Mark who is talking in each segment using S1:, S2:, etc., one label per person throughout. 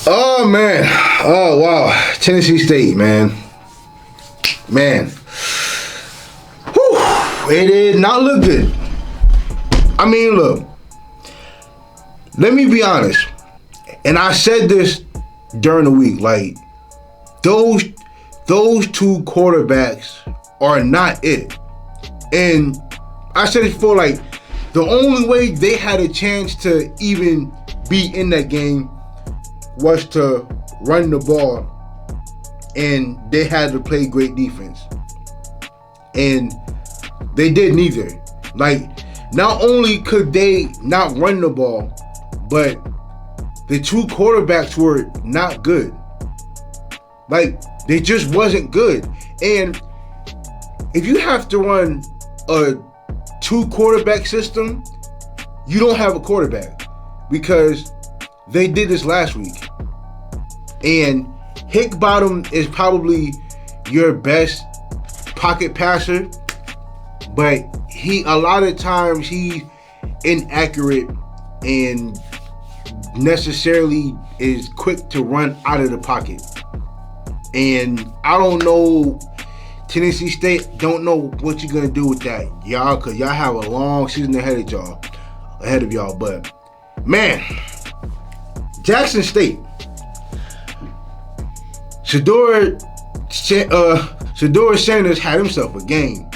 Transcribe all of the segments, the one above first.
S1: Oh man. Oh wow. Tennessee State, man. Man. Whew. It did not look good. I mean, look. Let me be honest. And I said this during the week. Like, those two quarterbacks are not it. And I said it before, like, the only way they had a chance to even be in that game was to run the ball, and they had to play great defense. And they did neither. Like, not only could they not run the ball, but the two quarterbacks were not good. Like, they just wasn't good. And if you have to run a two quarterback system, you don't have a quarterback, because they did this last week. And Hickbottom is probably your best pocket passer, but a lot of times he's inaccurate and necessarily is quick to run out of the pocket. And I don't know, Tennessee State don't know what you're gonna do with that, y'all, because y'all have a long season ahead of y'all. But man, Jackson State, Sheduer Sanders had himself a game.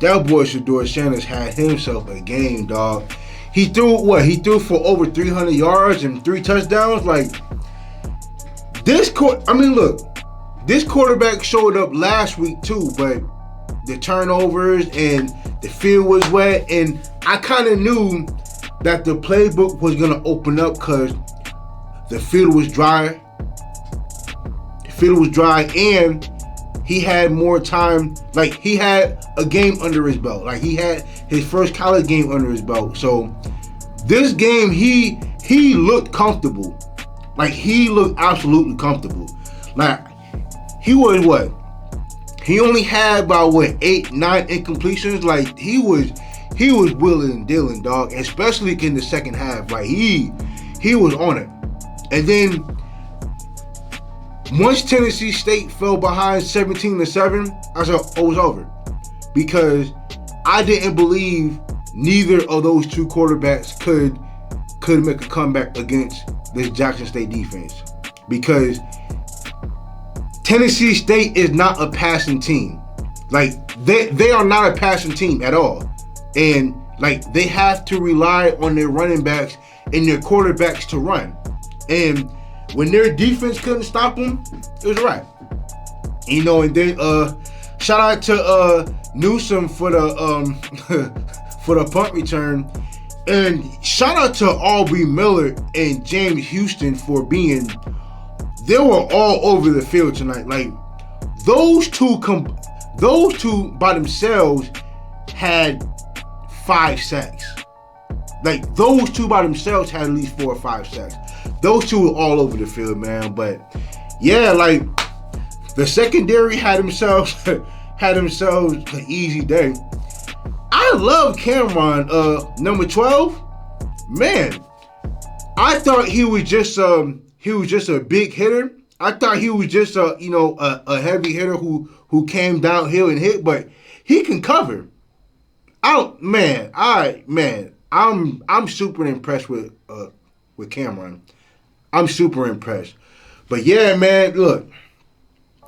S1: That boy Sheduer Sanders had himself a game, dog. He threw for over 300 yards and 3 touchdowns. Like, this quarterback showed up last week too, but the turnovers and the field was wet, and I kind of knew that the playbook was gonna open up because the field was dry. And he had more time. Like, he had a game under his belt. Like, he had his first college game under his belt. So this game, he looked comfortable. Like, he looked absolutely comfortable. Like, he was what? He only had about 8, 9 incompletions. Like, he was wheeling and dealing, dog. Especially in the second half. Like, he was on it. And then once Tennessee State fell behind 17-7, I said, oh, it was over. Because I didn't believe neither of those two quarterbacks could make a comeback against this Jackson State defense. Because Tennessee State is not a passing team. Like, they are not a passing team at all. And, like, they have to rely on their running backs and their quarterbacks to run. And when their defense couldn't stop them, it was right. You know, and then shout out to Newsom for the for the punt return. And shout out to Aubrey Miller and James Houston for being, they were all over the field tonight. Like, those two by themselves had 5 sacks. Like, those two by themselves had at least 4 or 5 sacks. Those two were all over the field, man. But yeah, like, the secondary had themselves an easy day. I love Cameron, number 12. Man, I thought he was just a big hitter. I thought he was just a heavy hitter who came downhill and hit, but he can cover. I'm super impressed with Cameron. I'm super impressed. But yeah, man, look,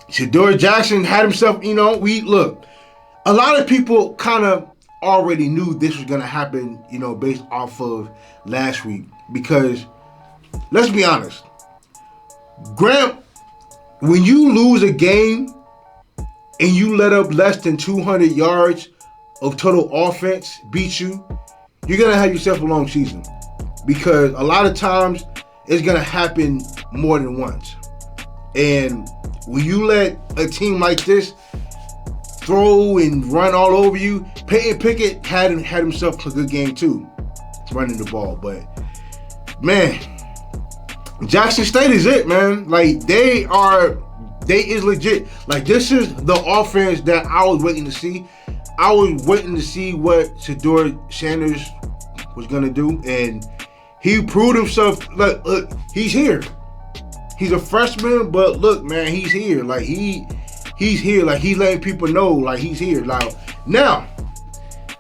S1: Sheduer Jackson had himself, a lot of people kind of already knew this was going to happen, based off of last week. Because, let's be honest, Grant, when you lose a game and you let up less than 200 yards of total offense beat you, you're going to have yourself a long season. Because a lot of times, it's going to happen more than once. And when you let a team like this throw and run all over you, Peyton Pickett had himself a good game too, running the ball. But, man, Jackson State is it, man. Like, they is legit. Like, this is the offense that I was waiting to see. I was waiting to see what Sheduer Sanders was going to do. And he proved himself. Look, he's here. He's a freshman, but look, man, he's here. Like he's here. Like he's letting people know, like he's here. Now,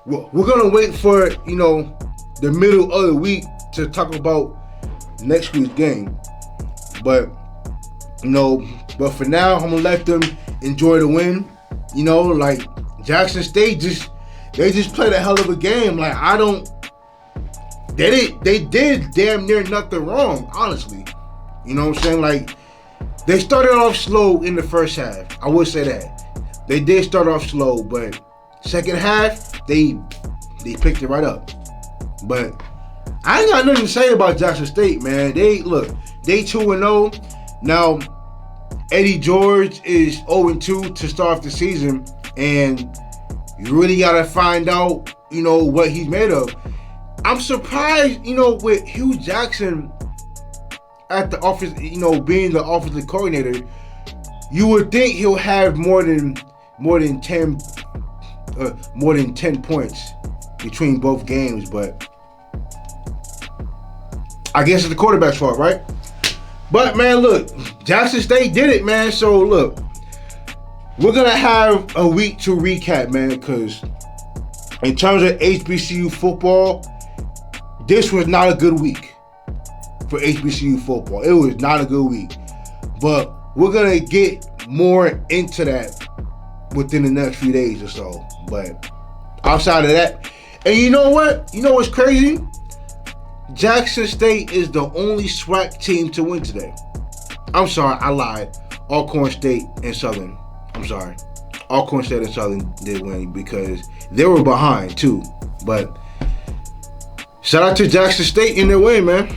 S1: we're gonna wait for the middle of the week to talk about next week's game. But but for now, I'm gonna let them enjoy the win. Like Jackson State they just played a hell of a game. Like they did damn near nothing wrong, honestly. You know what I'm saying? Like, they started off slow in the first half. I would say that. They did start off slow, but second half, they picked it right up. But I ain't got nothing to say about Jackson State, man. They 2-0. Now, Eddie George is 0-2 to start off the season, and you really got to find out, what he's made of. I'm surprised, with Hugh Jackson at the office, being the offensive coordinator, you would think he'll have more than 10 points between both games, but I guess it's the quarterback's fault, right? But man, look, Jackson State did it, man. So look, we're gonna have a week to recap, man, because in terms of HBCU football, this was not a good week for HBCU football. It was not a good week. But we're going to get more into that within the next few days or so. But outside of that, and you know what? You know what's crazy? Jackson State is the only SWAC team to win today. I'm sorry, I lied. Alcorn State and Southern. I'm sorry. Alcorn State and Southern did win because they were behind too. But shout out to Jackson State in their way, man.